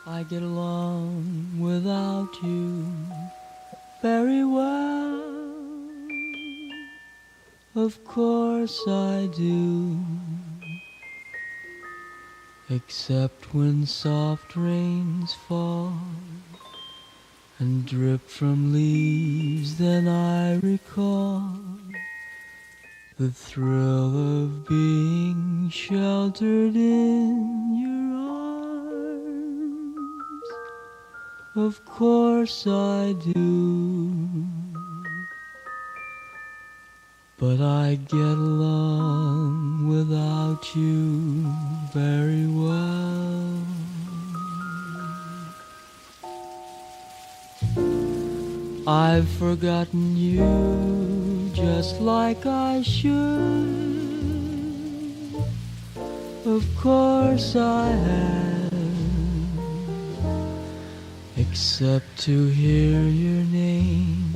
I get along without you very well. Of course I do. Except when soft rains fall and drip from leaves, then I recall the thrill of being sheltered in your arms. Of course I do. But I get along without you very well. I've forgotten you just like I should. Of course I have, except to hear your name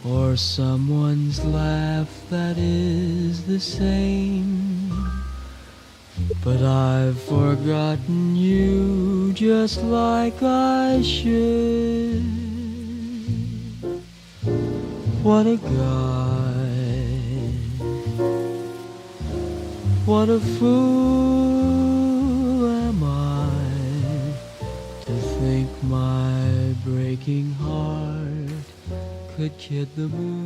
or someone's laugh that is the same. But I've forgotten you just like I should. What a guy, what a fool am I to think my breaking heart could kid the moon.